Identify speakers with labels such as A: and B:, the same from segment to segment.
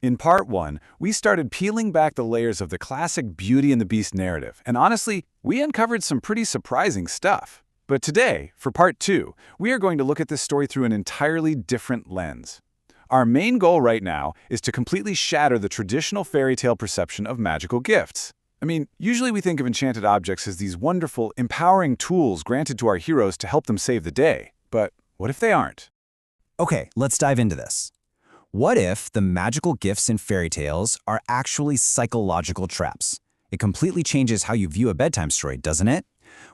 A: In part one, we started peeling back the layers of the classic Beauty and the Beast narrative, and honestly, we uncovered some pretty surprising stuff. But today, for part two, we are going to look at this story through an entirely different lens. Our main goal right now is to completely shatter the traditional fairy tale perception of magical gifts. I mean, usually we think of enchanted objects as these wonderful, empowering tools granted to our heroes to help them save the day. But what if they aren't?
B: Okay, let's dive into this. What if the magical gifts in fairy tales are actually psychological traps? It completely changes how you view a bedtime story, doesn't it?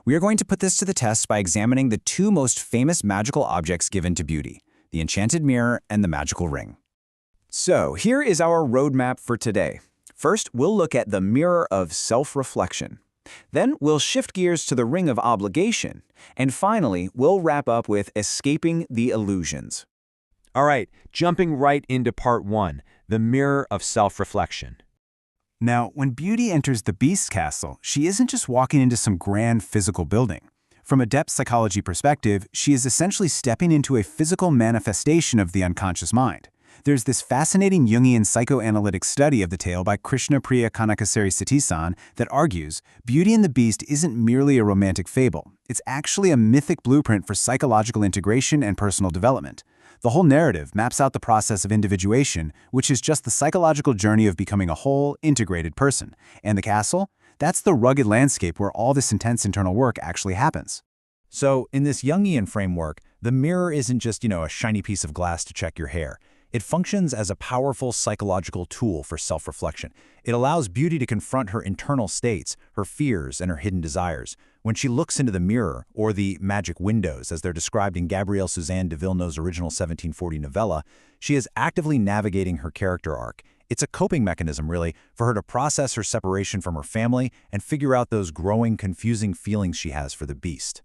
B: We are going to put this to the test by examining the two most famous magical objects given to Beauty, the enchanted mirror and the magical ring. So here is our roadmap for today. First, we'll look at the mirror of self-reflection. Then we'll shift gears to the ring of obligation. And finally, we'll wrap up with escaping the illusions.
C: All right, jumping right into part one, the mirror of self-reflection.
B: Now, when Beauty enters the Beast's castle, she isn't just walking into some grand physical building. From a depth psychology perspective, she is essentially stepping into a physical manifestation of the unconscious mind. There's this fascinating Jungian psychoanalytic study of the tale by Krishna Priya Kanakasari Satisan that argues Beauty and the Beast isn't merely a romantic fable. It's actually a mythic blueprint for psychological integration and personal development. The whole narrative maps out the process of individuation, which is just the psychological journey of becoming a whole, integrated person. And the castle? That's the rugged landscape where all this intense internal work actually happens.
D: So, in this Jungian framework, the mirror isn't just, a shiny piece of glass to check your hair. It functions as a powerful psychological tool for self-reflection. It allows Beauty to confront her internal states, her fears, and her hidden desires. When she looks into the mirror, or the magic windows as they're described in Gabrielle Suzanne de Villeneuve's original 1740 novella, she is actively navigating her character arc. It's a coping mechanism, really, for her to process her separation from her family and figure out those growing, confusing feelings she has for the Beast.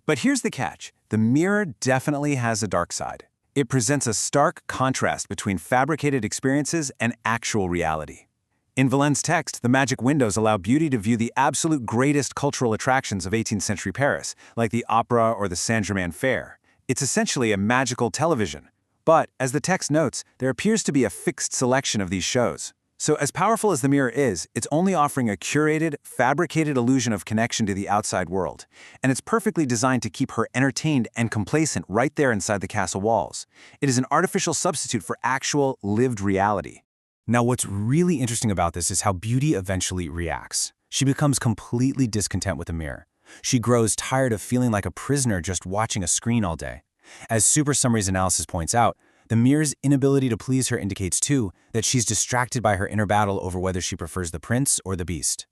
B: But here's the catch. The mirror definitely has a dark side. It presents a stark contrast between fabricated experiences and actual reality. In Verlaine's text, the magic windows allow Beauty to view the absolute greatest cultural attractions of 18th century Paris, like the opera or the Saint-Germain Fair. It's essentially a magical television. But, as the text notes, there appears to be a fixed selection of these shows. So as powerful as the mirror is, it's only offering a curated, fabricated illusion of connection to the outside world. And it's perfectly designed to keep her entertained and complacent right there inside the castle walls. It is an artificial substitute for actual, lived reality.
D: Now, what's really interesting about this is how Beauty eventually reacts. She becomes completely discontent with the mirror. She grows tired of feeling like a prisoner just watching a screen all day. As Super Summary's analysis points out, the mirror's inability to please her indicates, too, that she's distracted by her inner battle over whether she prefers the prince or the beast.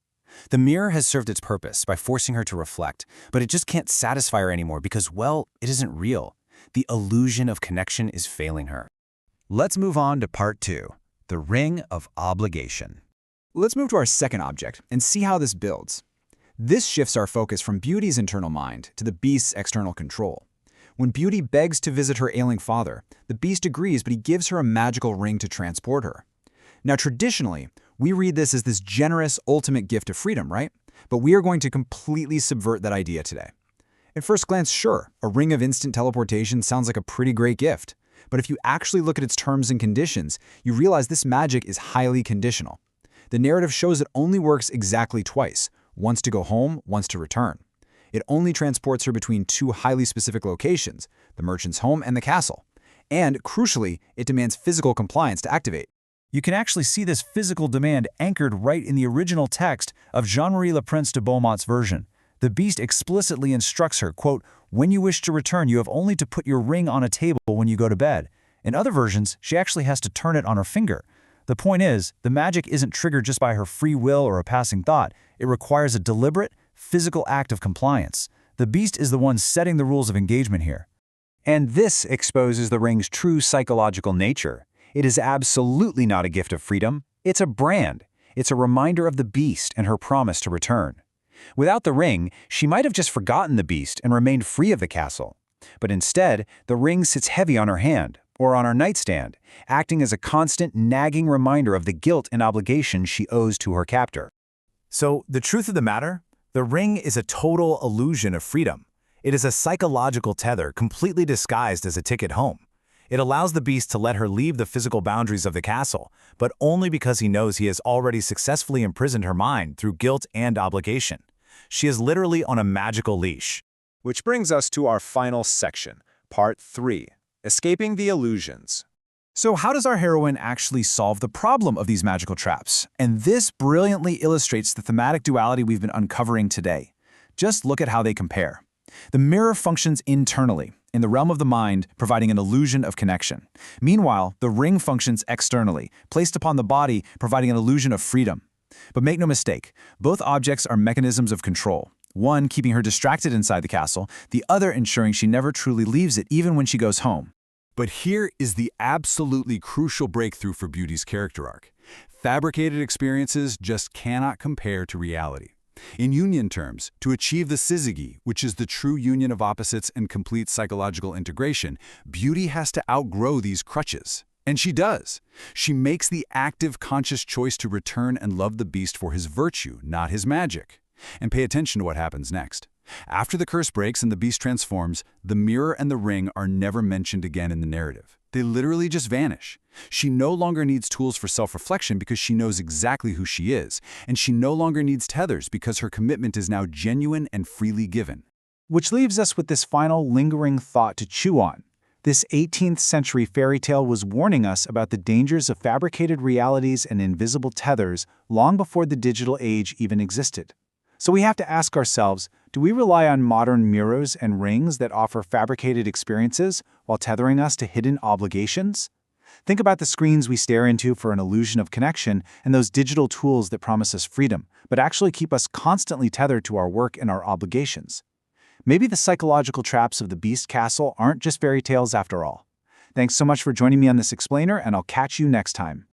D: The mirror has served its purpose by forcing her to reflect, but it just can't satisfy her anymore because, well, it isn't real. The illusion of connection is failing her.
E: Let's move on to part two, the ring of obligation.
F: Let's move to our second object and see how this builds. This shifts our focus from Beauty's internal mind to the Beast's external control. When Beauty begs to visit her ailing father, the Beast agrees, but he gives her a magical ring to transport her. Now, traditionally, we read this as this generous, ultimate gift of freedom, right? But we are going to completely subvert that idea today. At first glance, sure, a ring of instant teleportation sounds like a pretty great gift. But if you actually look at its terms and conditions, you realize this magic is highly conditional. The narrative shows it only works exactly twice, once to go home, once to return. It only transports her between two highly specific locations, the merchant's home and the castle. And, crucially, it demands physical compliance to activate.
D: You can actually see this physical demand anchored right in the original text of Jean-Marie Le Prince de Beaumont's version. The Beast explicitly instructs her, quote, "When you wish to return, you have only to put your ring on a table when you go to bed." In other versions, she actually has to turn it on her finger. The point is, the magic isn't triggered just by her free will or a passing thought. It requires a deliberate, physical act of compliance. The Beast is the one setting the rules of engagement here.
E: And this exposes the ring's true psychological nature. It is absolutely not a gift of freedom. It's a brand. It's a reminder of the Beast and her promise to return. Without the ring, she might have just forgotten the Beast and remained free of the castle. But instead, the ring sits heavy on her hand, or on her nightstand, acting as a constant, nagging reminder of the guilt and obligation she owes to her captor.
D: So, the truth of the matter? The ring is a total illusion of freedom. It is a psychological tether completely disguised as a ticket home.
B: It allows the beast to let her leave the physical boundaries of the castle, but only because he knows he has already successfully imprisoned her mind through guilt and obligation. She is literally on a magical leash.
E: Which brings us to our final section, Part 3, Escaping the Illusions.
F: So how does our heroine actually solve the problem of these magical traps? And this brilliantly illustrates the thematic duality we've been uncovering today. Just look at how they compare. The mirror functions internally, in the realm of the mind, providing an illusion of connection. Meanwhile, the ring functions externally, placed upon the body, providing an illusion of freedom. But make no mistake, both objects are mechanisms of control. One keeping her distracted inside the castle, the other ensuring she never truly leaves it even when she goes home.
A: But here is the absolutely crucial breakthrough for Beauty's character arc. Fabricated experiences just cannot compare to reality. In union terms, to achieve the syzygy, which is the true union of opposites and complete psychological integration, Beauty has to outgrow these crutches. And she does. She makes the active, conscious choice to return and love the beast for his virtue, not his magic. And pay attention to what happens next. After the curse breaks and the beast transforms, the mirror and the ring are never mentioned again in the narrative. They literally just vanish. She no longer needs tools for self-reflection because she knows exactly who she is, and she no longer needs tethers because her commitment is now genuine and freely given.
D: Which leaves us with this final lingering thought to chew on. This 18th century fairy tale was warning us about the dangers of fabricated realities and invisible tethers long before the digital age even existed. So we have to ask ourselves, do we rely on modern mirrors and rings that offer fabricated experiences while tethering us to hidden obligations? Think about the screens we stare into for an illusion of connection and those digital tools that promise us freedom, but actually keep us constantly tethered to our work and our obligations. Maybe the psychological traps of the Beast Castle aren't just fairy tales after all. Thanks so much for joining me on this explainer, and I'll catch you next time.